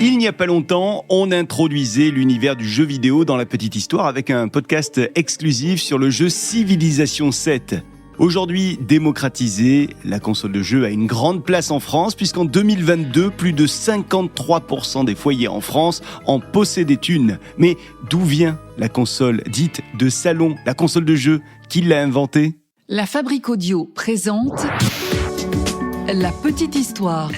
Il n'y a pas longtemps, on introduisait l'univers du jeu vidéo dans La Petite Histoire avec un podcast exclusif sur le jeu Civilization VII. Aujourd'hui, démocratisée, la console de jeu a une grande place en France puisqu'en 2022, plus de 53% des foyers en France en possédaient une. Mais d'où vient la console dite de salon, la console de jeu? Qui l'a inventée? La Fabrique Audio présente La Petite Histoire.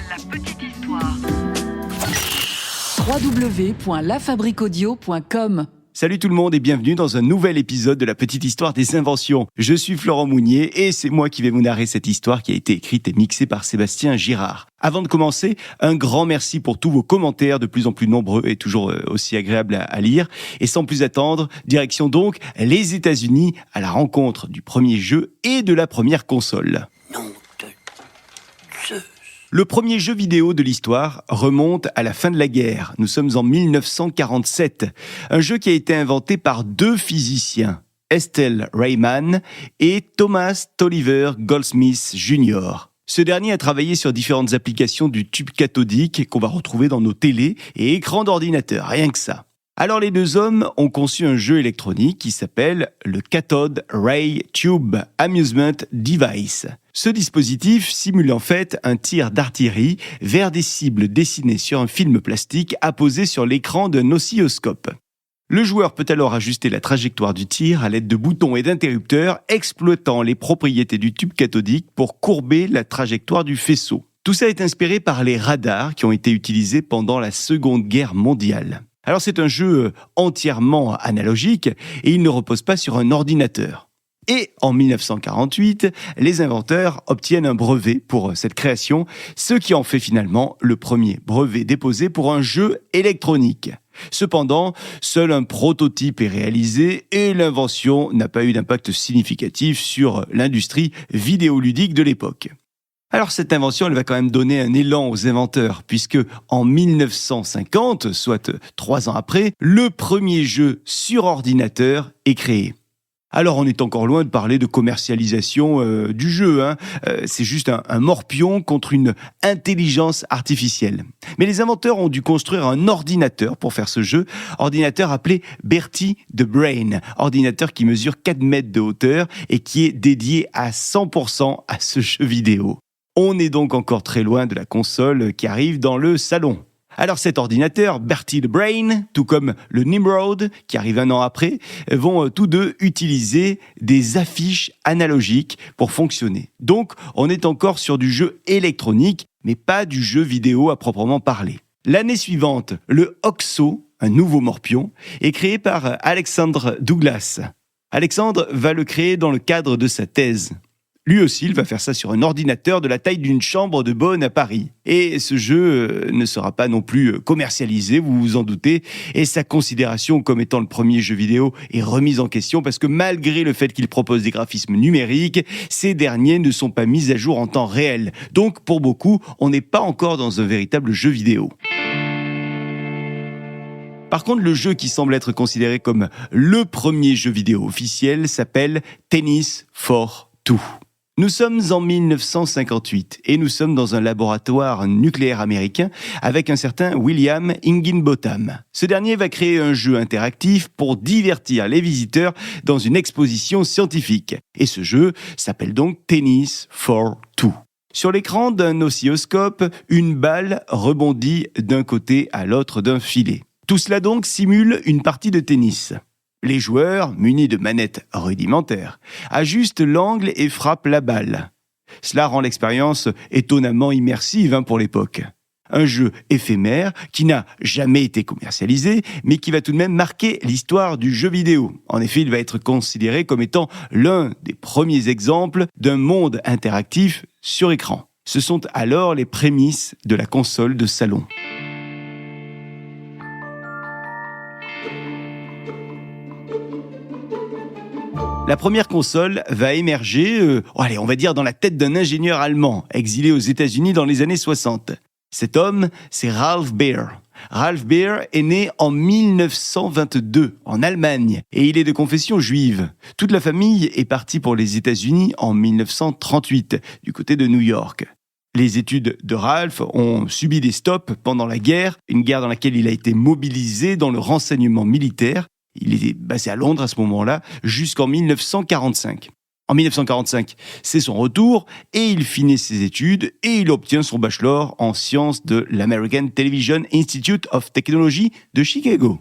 www.lafabriqueaudio.com. Salut tout le monde et bienvenue dans un nouvel épisode de La Petite Histoire des Inventions. Je suis Florent Mounier et c'est moi qui vais vous narrer cette histoire qui a été écrite et mixée par Sébastien Girard. Avant de commencer, un grand merci pour tous vos commentaires de plus en plus nombreux et toujours aussi agréables à lire. Et sans plus attendre, direction donc les États-Unis à la rencontre du premier jeu et de la première console. Le premier jeu vidéo de l'histoire remonte à la fin de la guerre. Nous sommes en 1947. Un jeu qui a été inventé par deux physiciens, Estelle Rayman et Thomas Tolliver Goldsmith Jr. Ce dernier a travaillé sur différentes applications du tube cathodique qu'on va retrouver dans nos télés et écrans d'ordinateur, rien que ça. Alors les deux hommes ont conçu un jeu électronique qui s'appelle le Cathode Ray Tube Amusement Device. Ce dispositif simule en fait un tir d'artillerie vers des cibles dessinées sur un film plastique apposé sur l'écran d'un oscilloscope. Le joueur peut alors ajuster la trajectoire du tir à l'aide de boutons et d'interrupteurs exploitant les propriétés du tube cathodique pour courber la trajectoire du faisceau. Tout ça est inspiré par les radars qui ont été utilisés pendant la Seconde Guerre mondiale. Alors c'est un jeu entièrement analogique et il ne repose pas sur un ordinateur. Et en 1948, les inventeurs obtiennent un brevet pour cette création, ce qui en fait finalement le premier brevet déposé pour un jeu électronique. Cependant, seul un prototype est réalisé et l'invention n'a pas eu d'impact significatif sur l'industrie vidéoludique de l'époque. Alors cette invention, elle va quand même donner un élan aux inventeurs, puisque en 1950, soit 3 ans après, le premier jeu sur ordinateur est créé. Alors on est encore loin de parler de commercialisation du jeu, c'est juste un morpion contre une intelligence artificielle. Mais les inventeurs ont dû construire un ordinateur pour faire ce jeu, ordinateur appelé Bertie the Brain, ordinateur qui mesure 4 mètres de hauteur et qui est dédié à 100% à ce jeu vidéo. On est donc encore très loin de la console qui arrive dans le salon. Alors cet ordinateur, Bertie the Brain, tout comme le Nimrod, qui arrive 1 an après, vont tous deux utiliser des affiches analogiques pour fonctionner. Donc on est encore sur du jeu électronique, mais pas du jeu vidéo à proprement parler. L'année suivante, le Oxo, un nouveau morpion, est créé par Alexander Douglas. Alexandre va le créer dans le cadre de sa thèse. Lui aussi, il va faire ça sur un ordinateur de la taille d'une chambre de bonne à Paris. Et ce jeu ne sera pas non plus commercialisé, vous vous en doutez, et sa considération comme étant le premier jeu vidéo est remise en question parce que malgré le fait qu'il propose des graphismes numériques, ces derniers ne sont pas mis à jour en temps réel. Donc pour beaucoup, on n'est pas encore dans un véritable jeu vidéo. Par contre, le jeu qui semble être considéré comme le premier jeu vidéo officiel s'appelle Tennis for Two. Nous sommes en 1958 et nous sommes dans un laboratoire nucléaire américain avec un certain William Higginbotham. Ce dernier va créer un jeu interactif pour divertir les visiteurs dans une exposition scientifique. Et ce jeu s'appelle donc Tennis for Two. Sur l'écran d'un oscilloscope, une balle rebondit d'un côté à l'autre d'un filet. Tout cela donc simule une partie de tennis. Les joueurs, munis de manettes rudimentaires, ajustent l'angle et frappent la balle. Cela rend l'expérience étonnamment immersive pour l'époque. Un jeu éphémère qui n'a jamais été commercialisé, mais qui va tout de même marquer l'histoire du jeu vidéo. En effet, il va être considéré comme étant l'un des premiers exemples d'un monde interactif sur écran. Ce sont alors les prémices de la console de salon. La première console va émerger, on va dire dans la tête d'un ingénieur allemand, exilé aux États-Unis dans les années 60. Cet homme, c'est Ralph Baer. Ralph Baer est né en 1922 en Allemagne et il est de confession juive. Toute la famille est partie pour les États-Unis en 1938 du côté de New York. Les études de Ralph ont subi des stops pendant la guerre, une guerre dans laquelle il a été mobilisé dans le renseignement militaire. Il était basé à Londres à ce moment-là, jusqu'en 1945. En 1945, c'est son retour et il finit ses études et il obtient son bachelor en sciences de l'American Television Institute of Technology de Chicago.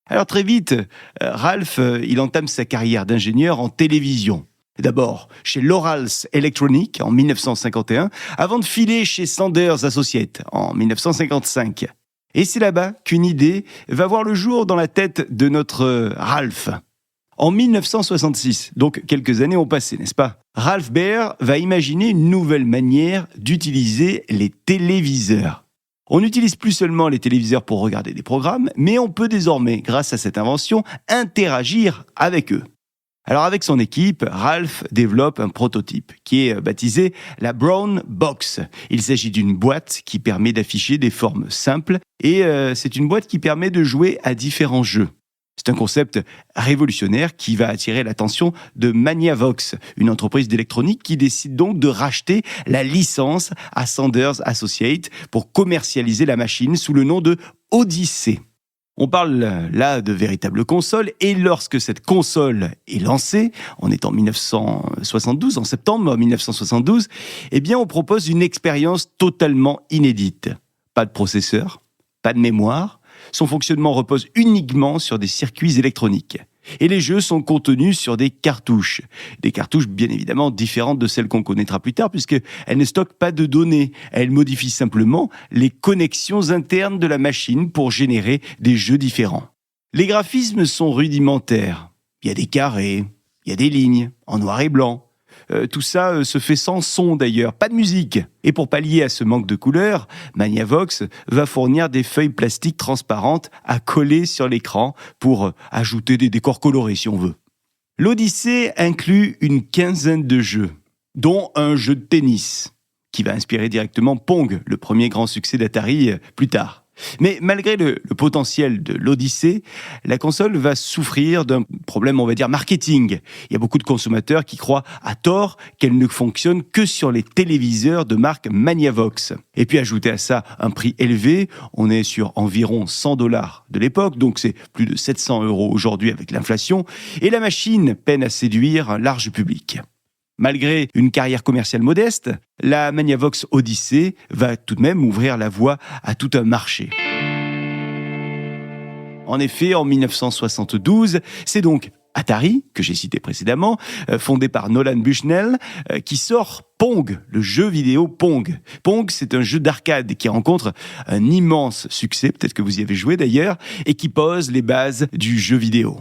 Alors très vite, Ralph, il entame sa carrière d'ingénieur en télévision. D'abord chez Lorals Electronic en 1951, avant de filer chez Sanders Associates en 1955. Et c'est là-bas qu'une idée va voir le jour dans la tête de notre Ralph. En 1966, donc quelques années ont passé, n'est-ce pas ? Ralph Baer va imaginer une nouvelle manière d'utiliser les téléviseurs. On n'utilise plus seulement les téléviseurs pour regarder des programmes, mais on peut désormais, grâce à cette invention, interagir avec eux. Alors avec son équipe, Ralph développe un prototype qui est baptisé la Brown Box. Il s'agit d'une boîte qui permet d'afficher des formes simples et c'est une boîte qui permet de jouer à différents jeux. C'est un concept révolutionnaire qui va attirer l'attention de Maniavox, une entreprise d'électronique qui décide donc de racheter la licence à Sanders Associates pour commercialiser la machine sous le nom de Odyssey. On parle là de véritables consoles et lorsque cette console est lancée, on est en 1972, en septembre 1972, eh bien on propose une expérience totalement inédite. Pas de processeur, pas de mémoire, son fonctionnement repose uniquement sur des circuits électroniques. Et les jeux sont contenus sur des cartouches bien évidemment différentes de celles qu'on connaîtra plus tard puisqu'elles ne stockent pas de données. Elles modifient simplement les connexions internes de la machine pour générer des jeux différents. Les graphismes sont rudimentaires. Il y a des carrés, il y a des lignes en noir et blanc. Tout ça se fait sans son d'ailleurs, pas de musique. Et pour pallier à ce manque de couleurs, Maniavox va fournir des feuilles plastiques transparentes à coller sur l'écran pour ajouter des décors colorés si on veut. L'Odyssée inclut une quinzaine de jeux, dont un jeu de tennis, qui va inspirer directement Pong, le premier grand succès d'Atari plus tard. Mais malgré le potentiel de l'Odyssée, la console va souffrir d'un problème, on va dire, marketing. Il y a beaucoup de consommateurs qui croient à tort qu'elle ne fonctionne que sur les téléviseurs de marque Maniavox. Et puis ajouter à ça un prix élevé, on est sur environ $100 de l'époque, donc c'est plus de 700 € aujourd'hui avec l'inflation, et la machine peine à séduire un large public. Malgré une carrière commerciale modeste, la Maniavox Odyssey va tout de même ouvrir la voie à tout un marché. En effet, en 1972, c'est donc Atari, que j'ai cité précédemment, fondé par Nolan Bushnell, qui sort Pong, le jeu vidéo Pong. Pong, c'est un jeu d'arcade qui rencontre un immense succès, peut-être que vous y avez joué d'ailleurs, et qui pose les bases du jeu vidéo.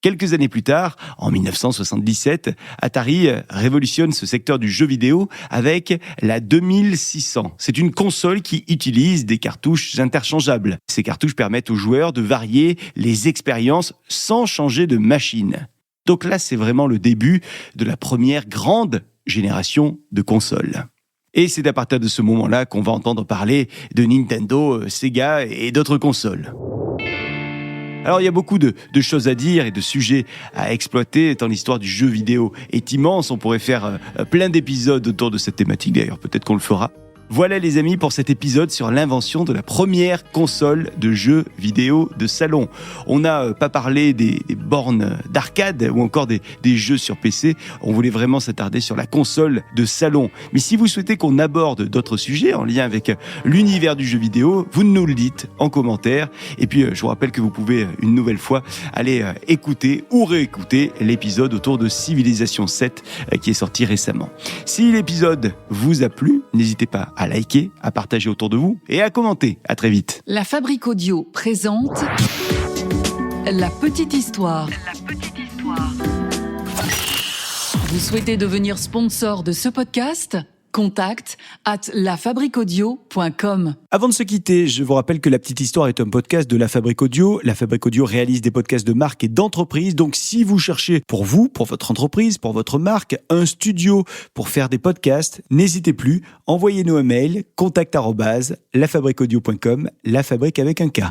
Quelques années plus tard, en 1977, Atari révolutionne ce secteur du jeu vidéo avec la 2600. C'est une console qui utilise des cartouches interchangeables. Ces cartouches permettent aux joueurs de varier les expériences sans changer de machine. Donc là, c'est vraiment le début de la première grande génération de consoles. Et c'est à partir de ce moment-là qu'on va entendre parler de Nintendo, Sega et d'autres consoles. Alors il y a beaucoup de choses à dire et de sujets à exploiter, tant l'histoire du jeu vidéo est immense, on pourrait faire plein d'épisodes autour de cette thématique d'ailleurs, peut-être qu'on le fera. Voilà les amis pour cet épisode sur l'invention de la première console de jeux vidéo de salon. On n'a pas parlé des bornes d'arcade ou encore des jeux sur PC, on voulait vraiment s'attarder sur la console de salon. Mais si vous souhaitez qu'on aborde d'autres sujets en lien avec l'univers du jeu vidéo, vous nous le dites en commentaire. Et puis je vous rappelle que vous pouvez une nouvelle fois aller écouter ou réécouter l'épisode autour de Civilization 7 qui est sorti récemment. Si l'épisode vous a plu, n'hésitez pas à liker, à partager autour de vous et à commenter. À très vite. La Fabrique Audio présente La Petite Histoire. Vous souhaitez devenir sponsor de ce podcast ? Contact @lafabriqueaudio.com. Avant de se quitter, je vous rappelle que La Petite Histoire est un podcast de La Fabrique Audio. La Fabrique Audio réalise des podcasts de marque et d'entreprise. Donc, si vous cherchez pour vous, pour votre entreprise, pour votre marque, un studio pour faire des podcasts, n'hésitez plus. Envoyez-nous un mail, contact @lafabriqueaudio.com, la fabrique avec un K.